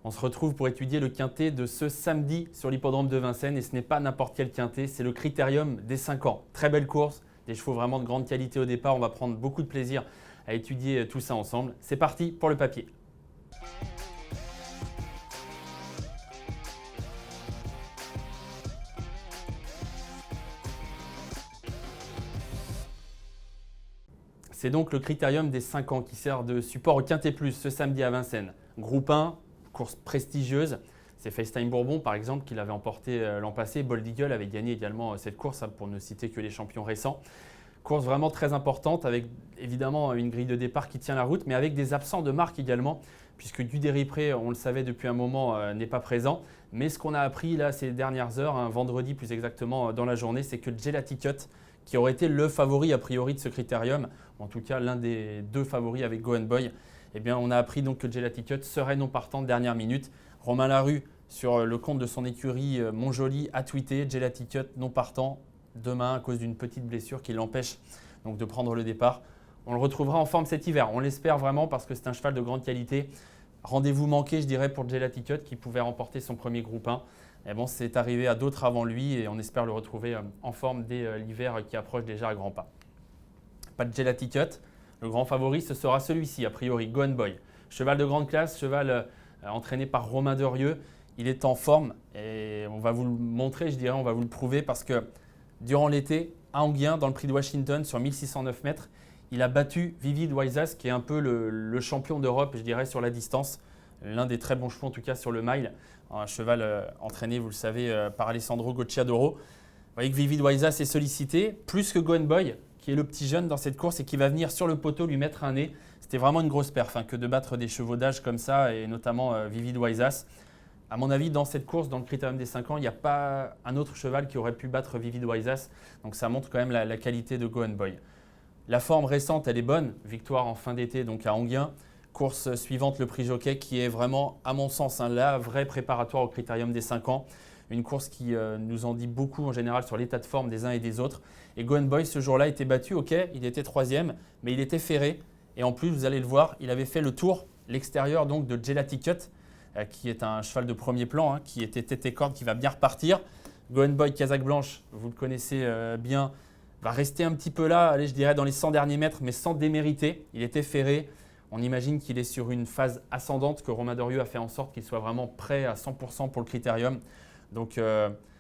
On se retrouve pour étudier le quintet de ce samedi sur l'hippodrome de Vincennes et ce n'est pas n'importe quel quintet, c'est le Critérium des 5 ans. Très belle course, des chevaux vraiment de grande qualité au départ, on va prendre beaucoup de plaisir à étudier tout ça ensemble. C'est parti pour le papier. C'est donc le Critérium des 5 ans qui sert de support au Quintet Plus ce samedi à Vincennes. Groupe 1, course prestigieuse. C'est FaceTime Bourbon par exemple qui l'avait emporté l'an passé. Bold Eagle avait gagné également cette course pour ne citer que les champions récents. Course vraiment très importante avec évidemment une grille de départ qui tient la route mais avec des absents de marque également puisque Duderry-Pré, on le savait depuis un moment, n'est pas présent. Mais ce qu'on a appris là ces dernières heures, vendredi plus exactement dans la journée, c'est que Gelati Cut qui aurait été le favori a priori de ce critérium, en tout cas l'un des deux favoris avec Go Boy, eh bien, on a appris donc que Gelati Cut serait non partant de dernière minute. Romain Larue, sur le compte de son écurie Montjoli, a tweeté Gelati Cut non partant demain à cause d'une petite blessure qui l'empêche donc de prendre le départ. On le retrouvera en forme cet hiver, on l'espère vraiment parce que c'est un cheval de grande qualité. Rendez-vous manqué, je dirais, pour Gelati Cut qui pouvait remporter son premier groupe 1. Et bon, c'est arrivé à d'autres avant lui et on espère le retrouver en forme dès l'hiver qui approche déjà à grands pas. Pas de Gelati Cut. Le grand favori, ce sera celui-ci, a priori, Go Boy. Cheval de grande classe, cheval entraîné par Romain Derieux. Il est en forme et on va vous le montrer, je dirais, on va vous le prouver parce que durant l'été, à Enghien, dans le prix de Washington, sur 1609 mètres, il a battu Vivid Wysas, qui est un peu le champion d'Europe, je dirais, sur la distance. L'un des très bons chevaux, en tout cas, sur le mile. Un cheval entraîné, vous le savez, par Alessandro Gocciadoro. Vous voyez que Vivid Wysas est sollicité, plus que Go Boy, qui est le petit jeune dans cette course et qui va venir sur le poteau lui mettre un nez. C'était vraiment une grosse perf que de battre des chevaux d'âge comme ça, et notamment Vivid Wysas. À mon avis, dans cette course, dans le Critérium des 5 ans, il n'y a pas un autre cheval qui aurait pu battre Vivid Wysas. Donc ça montre quand même la qualité de Go Boy. La forme récente, elle est bonne. Victoire en fin d'été, donc à Enghien. Course suivante, le Prix Jockey, qui est vraiment, à mon sens, la vraie préparatoire au Critérium des 5 ans. Une course qui nous en dit beaucoup en général sur l'état de forme des uns et des autres. Et Go Boy, ce jour-là, était battu. Ok, il était 3e, mais il était ferré. Et en plus, vous allez le voir, il avait fait le tour, l'extérieur donc de Gelati Cut, qui est un cheval de premier plan, qui était tête et corde, qui va bien repartir. Go Boy, Casaque Blanche, vous le connaissez bien, va rester un petit peu là, allez, je dirais dans les 100 derniers mètres, mais sans démériter. Il était ferré. On imagine qu'il est sur une phase ascendante, que Romain Derieux a fait en sorte qu'il soit vraiment prêt à 100% pour le critérium. Donc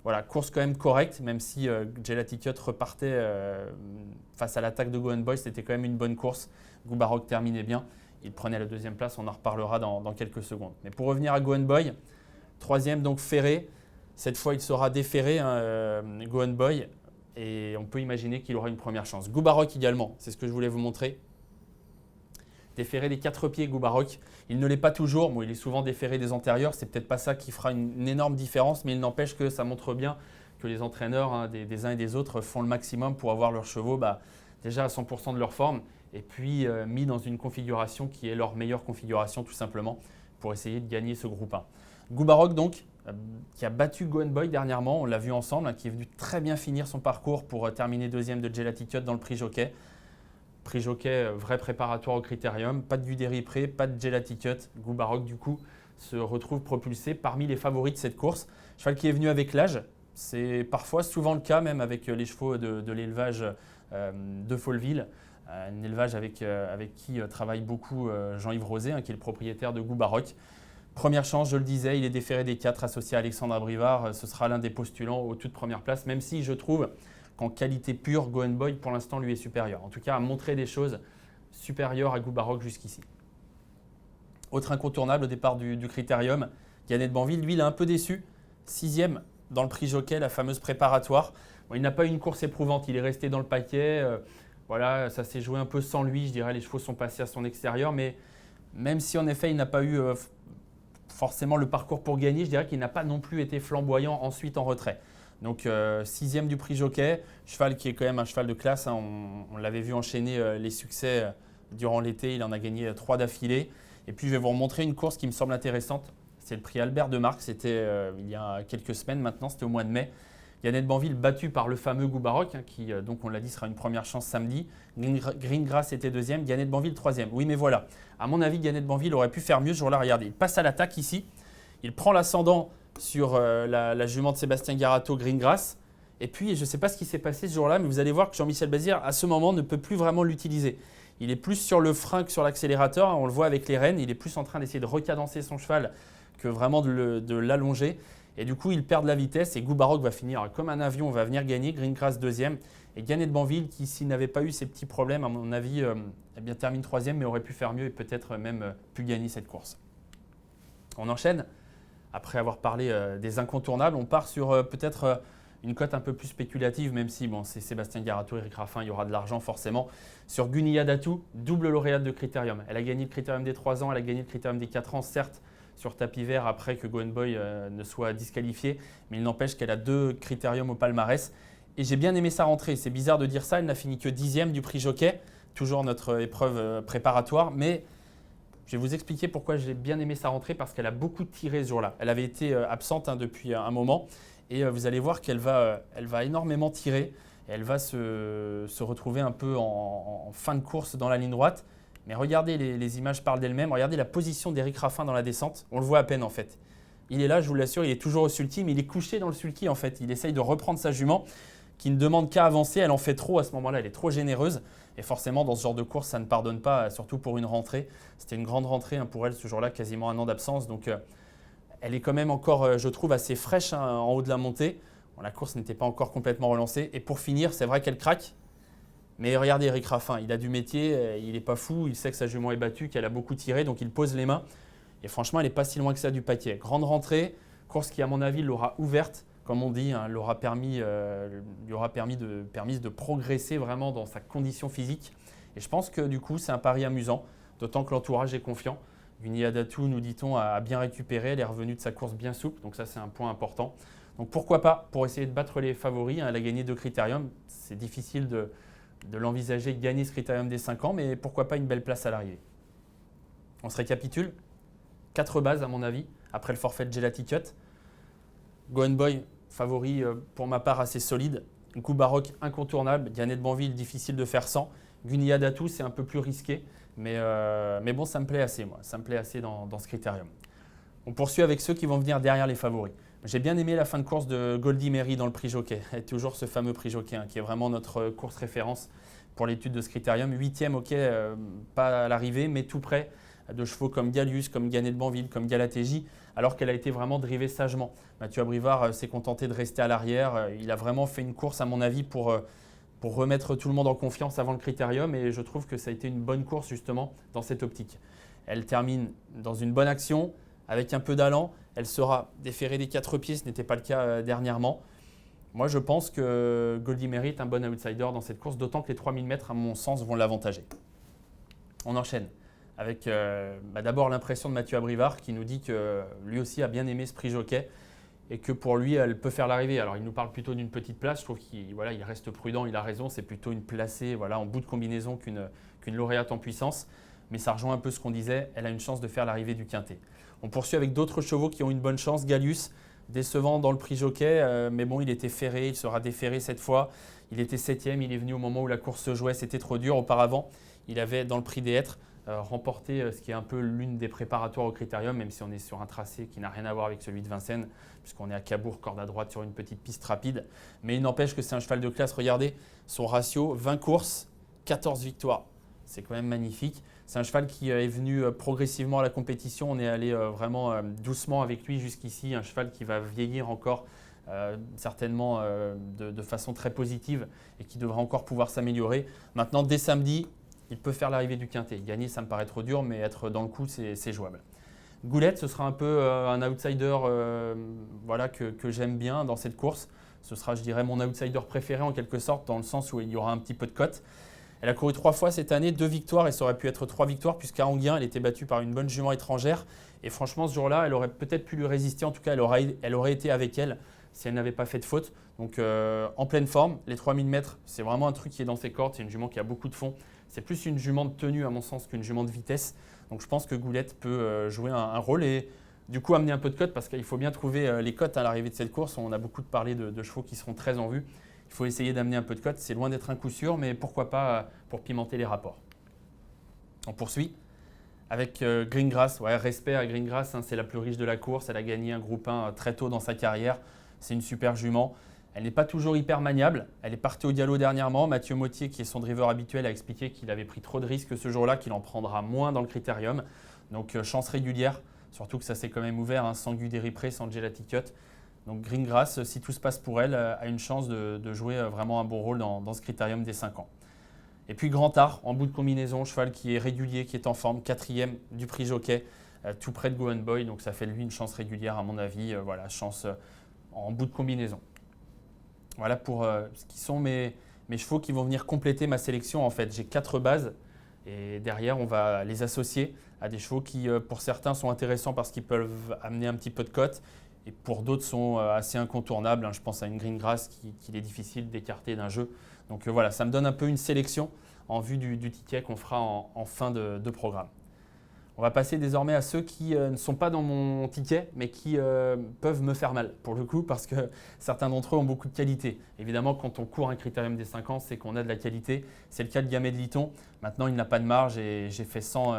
voilà, course quand même correcte, même si Gelati Cut repartait face à l'attaque de Go Boy, c'était quand même une bonne course. Goubaroc terminait bien, il prenait la deuxième place, on en reparlera dans quelques secondes. Mais pour revenir à Go Boy, 3e donc ferré, cette fois il sera déferré, Go Boy, et on peut imaginer qu'il aura une première chance. Goubaroc également, c'est ce que je voulais vous montrer. Déferré des 4 pieds, Goubaroc. Il ne l'est pas toujours. Bon, il est souvent déferré des antérieurs. C'est peut-être pas ça qui fera une énorme différence, mais il n'empêche que ça montre bien que les entraîneurs des uns et des autres font le maximum pour avoir leurs chevaux déjà à 100% de leur forme et puis mis dans une configuration qui est leur meilleure configuration tout simplement pour essayer de gagner ce groupe 1. Goubaroc donc, qui a battu Go Boy dernièrement, on l'a vu ensemble, qui est venu très bien finir son parcours pour terminer 2e de Gelati Cut dans le Prix Jockey. Prix Jockey, vrai préparatoire au Critérium, pas de Duderry-Pré, pas de Gelati Cut. Goubaroc, du coup, se retrouve propulsé parmi les favoris de cette course. Cheval qui est venu avec l'âge, c'est parfois souvent le cas, même avec les chevaux de l'élevage de Folleville, un élevage avec qui travaille beaucoup Jean-Yves Rosé, qui est le propriétaire de Goubaroc. Première chance, je le disais, il est déféré des 4 associé à Alexandre Abrivard. Ce sera l'un des postulants aux toutes premières places, même si je trouve qu'en qualité pure, Go Boy, pour l'instant, lui est supérieur. En tout cas, a montré des choses supérieures à Goubaroc jusqu'ici. Autre incontournable au départ du Critérium, Gannet de Banville, lui, il a un peu déçu. 6e dans le Prix Jockey, la fameuse préparatoire. Bon, il n'a pas eu une course éprouvante, il est resté dans le paquet. Voilà, ça s'est joué un peu sans lui, je dirais. Les chevaux sont passés à son extérieur, mais même si en effet, il n'a pas eu forcément le parcours pour gagner, je dirais qu'il n'a pas non plus été flamboyant ensuite en retrait. Donc 6e du Prix Jockey, cheval qui est quand même un cheval de classe. On l'avait vu enchaîner les succès durant l'été, il en a gagné 3 d'affilée. Et puis je vais vous remontrer une course qui me semble intéressante. C'est le prix Albert de Marc, c'était il y a quelques semaines maintenant, c'était au mois de mai. Gannet de Banville battu par le fameux Goubaroc, qui donc on l'a dit sera une première chance samedi. Greengrass était 2e, Gannet de Banville 3e. Oui mais voilà, à mon avis Gannet de Banville aurait pu faire mieux ce jour-là, regardez, il passe à l'attaque ici. Il prend l'ascendant sur la jument de Sébastien Garato, Greengrass. Et puis, je ne sais pas ce qui s'est passé ce jour-là, mais vous allez voir que Jean-Michel Bazir, à ce moment, ne peut plus vraiment l'utiliser. Il est plus sur le frein que sur l'accélérateur. On le voit avec les rênes. Il est plus en train d'essayer de recadencer son cheval que vraiment de l'allonger. Et du coup, il perd de la vitesse. Et Goubarok va finir comme un avion, va venir gagner. Greengrass deuxième. Et Gannet de Banville, qui s'il n'avait pas eu ces petits problèmes, à mon avis, eh bien, termine troisième, mais aurait pu faire mieux et peut-être même pu gagner cette course. On enchaîne. Après avoir parlé des incontournables, on part sur peut-être une cote un peu plus spéculative, même si bon, c'est Sébastien Garato, Eric Raffin, il y aura de l'argent forcément. Sur Gunia Datou, double lauréate de Critérium. Elle a gagné le Critérium des 3 ans, elle a gagné le Critérium des 4 ans, certes sur tapis vert après que Goen Boy ne soit disqualifié, mais il n'empêche qu'elle a 2 Critériums au palmarès. Et j'ai bien aimé sa rentrée, c'est bizarre de dire ça, elle n'a fini que 10e du prix Jockey, toujours notre épreuve préparatoire, mais je vais vous expliquer pourquoi j'ai bien aimé sa rentrée, parce qu'elle a beaucoup tiré ce jour-là. Elle avait été absente depuis un moment. Et vous allez voir qu'elle va énormément tirer. Et elle va se retrouver un peu en fin de course dans la ligne droite. Mais regardez, les images parlent d'elles-mêmes. Regardez la position d'Eric Raffin dans la descente. On le voit à peine en fait. Il est là, je vous l'assure, il est toujours au sulky, mais il est couché dans le sulky en fait. Il essaye de reprendre sa jument qui ne demande qu'à avancer. Elle en fait trop à ce moment-là, elle est trop généreuse. Et forcément, dans ce genre de course, ça ne pardonne pas, surtout pour une rentrée. C'était une grande rentrée pour elle ce jour-là, quasiment un an d'absence. Donc, elle est quand même encore, je trouve, assez fraîche en haut de la montée. Bon, la course n'était pas encore complètement relancée. Et pour finir, c'est vrai qu'elle craque. Mais regardez Eric Raffin, il a du métier, il n'est pas fou, il sait que sa jument est battue, qu'elle a beaucoup tiré, donc il pose les mains. Et franchement, elle n'est pas si loin que ça du paquet. Grande rentrée, course qui, à mon avis, l'aura ouverte, comme on dit, lui aura permis de progresser vraiment dans sa condition physique. Et je pense que du coup, c'est un pari amusant, d'autant que l'entourage est confiant. Gunia Datou, nous dit-on, a bien récupéré, elle est revenue de sa course bien souple, donc ça c'est un point important. Donc pourquoi pas, pour essayer de battre les favoris, elle a gagné 2 critériums, c'est difficile de l'envisager gagner ce critérium des 5 ans, mais pourquoi pas une belle place à l'arrivée. On se récapitule, 4 bases à mon avis, après le forfait de Gelati Cut. Goen Boy, favori pour ma part assez solide. Goubarok incontournable, Gannet de Banville, difficile de faire sans. Gunia Datou, c'est un peu plus risqué. Mais bon, ça me plaît assez, moi. Ça me plaît assez dans ce critérium. On poursuit avec ceux qui vont venir derrière les favoris. J'ai bien aimé la fin de course de Goldie Mary dans le prix Jockey. Et toujours ce fameux prix Jockey, qui est vraiment notre course référence pour l'étude de ce critérium. 8e, ok, pas à l'arrivée, mais tout près de chevaux comme Gallius, comme Gannet de Banville, comme Galatéji, alors qu'elle a été vraiment drivée sagement. Mathieu Abrivard s'est contenté de rester à l'arrière. Il a vraiment fait une course, à mon avis, pour remettre tout le monde en confiance avant le critérium, et je trouve que ça a été une bonne course justement dans cette optique. Elle termine dans une bonne action, avec un peu d'allant, elle sera déférée des 4 pieds, ce n'était pas le cas dernièrement. Moi je pense que Goldie Mary est un bon outsider dans cette course, d'autant que les 3000 mètres à mon sens vont l'avantager. On enchaîne avec d'abord l'impression de Mathieu Abrivard qui nous dit que lui aussi a bien aimé ce prix Jockey, et que pour lui, elle peut faire l'arrivée. Alors, il nous parle plutôt d'une petite place. Je trouve qu'il reste prudent, il a raison. C'est plutôt une placée en bout de combinaison qu'une lauréate en puissance. Mais ça rejoint un peu ce qu'on disait. Elle a une chance de faire l'arrivée du quintet. On poursuit avec d'autres chevaux qui ont une bonne chance. Gallius, décevant dans le prix Jockey. Mais bon, il était ferré. Il sera déféré cette fois. Il était 7e. Il est venu au moment où la course se jouait. C'était trop dur. Auparavant, il avait, dans le prix des Hêtres, remporté ce qui est un peu l'une des préparatoires au critérium, même si on est sur un tracé qui n'a rien à voir avec celui de Vincennes, puisqu'on est à Cabourg, corde à droite sur une petite piste rapide. Mais il n'empêche que c'est un cheval de classe. Regardez son ratio, 20 courses, 14 victoires. C'est quand même magnifique. C'est un cheval qui est venu progressivement à la compétition. On est allé vraiment doucement avec lui jusqu'ici. Un cheval qui va vieillir encore certainement de façon très positive et qui devra encore pouvoir s'améliorer. Maintenant, dès samedi, il peut faire l'arrivée du quintet. Gagner, ça me paraît trop dur, mais être dans le coup, c'est jouable. Goulette, ce sera un peu un outsider que j'aime bien dans cette course. Ce sera, je dirais, mon outsider préféré en quelque sorte, dans le sens où il y aura un petit peu de cote. Elle a couru 3 fois cette année, 2 victoires, et ça aurait pu être 3 victoires, puisqu'à Anguien, elle était battue par une bonne jument étrangère. Et franchement, ce jour-là, elle aurait peut-être pu lui résister. En tout cas, elle aurait été avec elle si elle n'avait pas fait de faute. Donc, en pleine forme, les 3000 mètres, c'est vraiment un truc qui est dans ses cordes. C'est une jument qui a beaucoup de fond. C'est plus une jument de tenue, à mon sens, qu'une jument de vitesse. Donc, je pense que Goulette peut jouer un rôle et du coup amener un peu de cote, parce qu'il faut bien trouver les cotes à l'arrivée de cette course. On a beaucoup parlé de chevaux qui seront très en vue. Il faut essayer d'amener un peu de cote. C'est loin d'être un coup sûr, mais pourquoi pas pour pimenter les rapports. On poursuit Avec Greengrass, ouais, respect à Greengrass, hein, c'est la plus riche de la course. Elle a gagné un groupe 1 très tôt dans sa carrière. C'est une super jument. Elle n'est pas toujours hyper maniable. Elle est partie au galop dernièrement. Mathieu Mottier, qui est son driver habituel, a expliqué qu'il avait pris trop de risques ce jour-là, qu'il en prendra moins dans le critérium. Donc chance régulière, surtout que ça s'est quand même ouvert, hein, sans Guderi Pré, sans Gelati Cut. Donc Greengrass, si tout se passe pour elle, a une chance de jouer vraiment un bon rôle dans ce critérium des 5 ans. Et puis Grand Art, en bout de combinaison, cheval qui est régulier, qui est en forme, 4e du prix Jockey, tout près de Go and Boy, donc ça fait de lui une chance régulière à mon avis, voilà, chance en bout de combinaison. Voilà pour ce qui sont mes chevaux qui vont venir compléter ma sélection en fait. J'ai 4 bases et derrière on va les associer à des chevaux qui pour certains sont intéressants parce qu'ils peuvent amener un petit peu de cote et pour d'autres sont assez incontournables, hein. Je pense à une Greengrass qu'il est difficile d'écarter d'un jeu. Donc voilà, ça me donne un peu une sélection en vue du ticket qu'on fera en fin de programme. On va passer désormais à ceux qui ne sont pas dans mon ticket, mais qui peuvent me faire mal, pour le coup, parce que certains d'entre eux ont beaucoup de qualité. Évidemment, quand on court un critérium des 5 ans, c'est qu'on a de la qualité. C'est le cas de Gamay de Liton. Maintenant, il n'a pas de marge et j'ai fait 100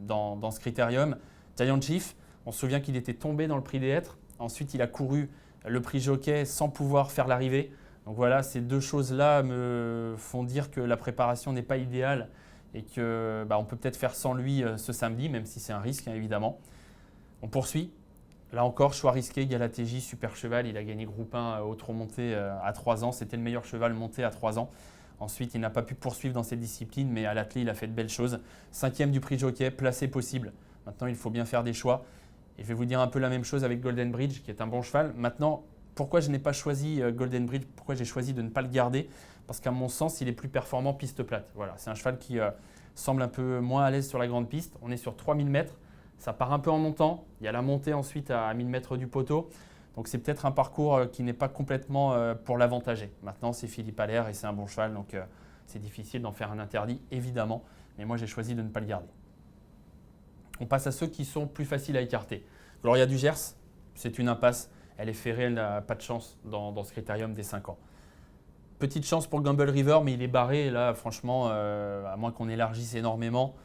dans ce critérium. Giant Chief, on se souvient qu'il était tombé dans le prix des hêtres. Ensuite, il a couru le prix Jockey sans pouvoir faire l'arrivée. Donc voilà, ces deux choses-là me font dire que la préparation n'est pas idéale et qu'on on peut peut-être faire sans lui ce samedi, même si c'est un risque, hein, évidemment. On poursuit. Là encore, choix risqué, Galatéji, super cheval. Il a gagné groupe 1 au trot monté à 3 ans. C'était le meilleur cheval monté à 3 ans. Ensuite, il n'a pas pu poursuivre dans cette discipline, mais à l'athlé, il a fait de belles choses. 5e du prix Jockey, placé possible. Maintenant, il faut bien faire des choix. Et je vais vous dire un peu la même chose avec Golden Bridge, qui est un bon cheval. Maintenant, pourquoi je n'ai pas choisi Golden Bridge? Pourquoi j'ai choisi de ne pas le garder? Parce qu'à mon sens, il est plus performant piste plate. Voilà, c'est un cheval qui semble un peu moins à l'aise sur la grande piste. On est sur 3000 mètres. Ça part un peu en montant. Il y a la montée ensuite à 1000 mètres du poteau. Donc c'est peut-être un parcours qui n'est pas complètement pour l'avantager. Maintenant, c'est Philippe Allaire et c'est un bon cheval. Donc c'est difficile d'en faire un interdit, évidemment. Mais moi, j'ai choisi de ne pas le garder. On passe à ceux qui sont plus faciles à écarter. Gloria du Gers, c'est une impasse. Elle est ferrée, elle n'a pas de chance dans ce critérium des 5 ans. Petite chance pour Gamble River, mais il est barré. Et là, franchement, à moins qu'on élargisse énormément,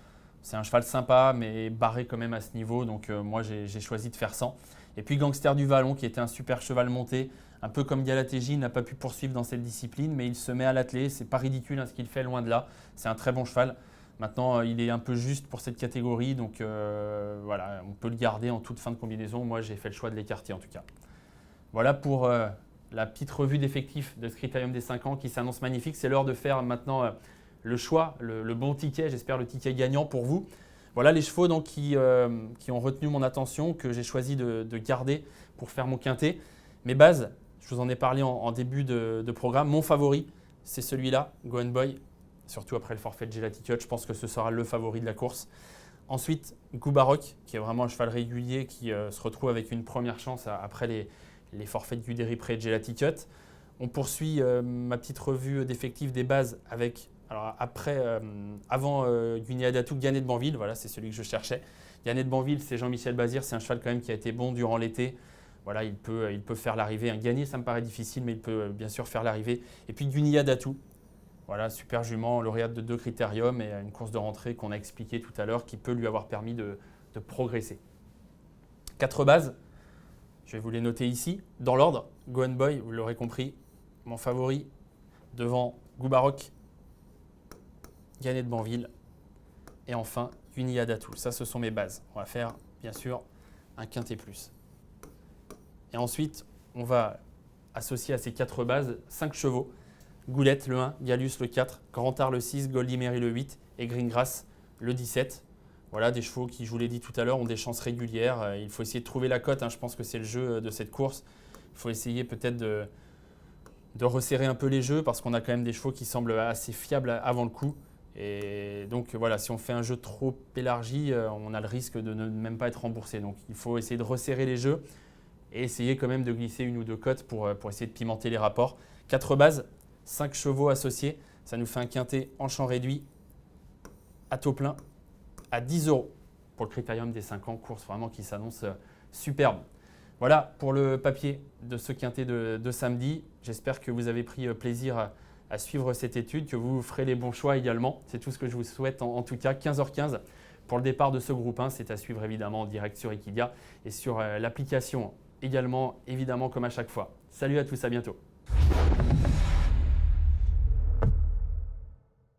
c'est un cheval sympa, mais barré quand même à ce niveau. Donc moi, j'ai choisi de faire 100. Et puis Gangster du Vallon, qui était un super cheval monté, un peu comme Galatéji, n'a pas pu poursuivre dans cette discipline, mais il se met à l'attelé. C'est pas ridicule, hein, ce qu'il fait, loin de là. C'est un très bon cheval. Maintenant, il est un peu juste pour cette catégorie, donc voilà, on peut le garder en toute fin de combinaison. Moi, j'ai fait le choix de l'écarter en tout cas. Voilà pour la petite revue d'effectifs de ce critérium des 5 ans qui s'annonce magnifique. C'est l'heure de faire maintenant le choix, le bon ticket, j'espère le ticket gagnant pour vous. Voilà les chevaux donc, qui ont retenu mon attention, que j'ai choisi de garder pour faire mon quintet. Mes bases, je vous en ai parlé en début de programme. Mon favori, c'est celui-là, Go and Boy, surtout après le forfait de Gelati Cut. Je pense que ce sera le favori de la course. Ensuite, Goubarok, qui est vraiment un cheval régulier qui se retrouve avec une première chance après les forfaits de Guderi Pré et Gelati Cut. On poursuit ma petite revue d'effectifs des bases avec, alors avant Guigné-Adatou, Gannet de Banville, voilà, c'est celui que je cherchais. Gannet de Banville, c'est Jean-Michel Bazir, c'est un cheval quand même qui a été bon durant l'été. Voilà, il peut faire l'arrivée. Un gagné, ça me paraît difficile, mais il peut bien sûr faire l'arrivée. Et puis Guigné-Adatou, voilà, super jument, lauréate de 2 critériums et une course de rentrée qu'on a expliqué tout à l'heure qui peut lui avoir permis de progresser. 4 bases. Je vais vous les noter ici. Dans l'ordre, Go and Boy, vous l'aurez compris, mon favori, devant Goubarok, Gannet de Banville et enfin Guigné-Adatou. Ça, ce sont mes bases. On va faire, bien sûr, un quintet plus. Et ensuite, on va associer à ces 4 bases 5 chevaux. Goulette le 1, Gallus le 4, Grand Art le 6, Goldie Mary le 8 et Greengrass le 17. Voilà, des chevaux qui, je vous l'ai dit tout à l'heure, ont des chances régulières. Il faut essayer de trouver la cote, hein. Je pense que c'est le jeu de cette course. Il faut essayer peut-être de resserrer un peu les jeux parce qu'on a quand même des chevaux qui semblent assez fiables avant le coup. Et donc voilà, si on fait un jeu trop élargi, on a le risque de ne même pas être remboursé. Donc il faut essayer de resserrer les jeux et essayer quand même de glisser 1 ou 2 cotes pour essayer de pimenter les rapports. 4 bases, 5 chevaux associés, ça nous fait un quintet en champ réduit à taux plein à 10 € pour le critérium des 5 ans, course vraiment qui s'annonce superbe. Voilà pour le papier de ce quintet de samedi. J'espère que vous avez pris plaisir à suivre cette étude, que vous ferez les bons choix également. C'est tout ce que je vous souhaite en tout cas. 15h15 pour le départ de ce groupe 1, c'est à suivre évidemment en direct sur Equidia et sur l'application également, évidemment, comme à chaque fois. Salut à tous, à bientôt.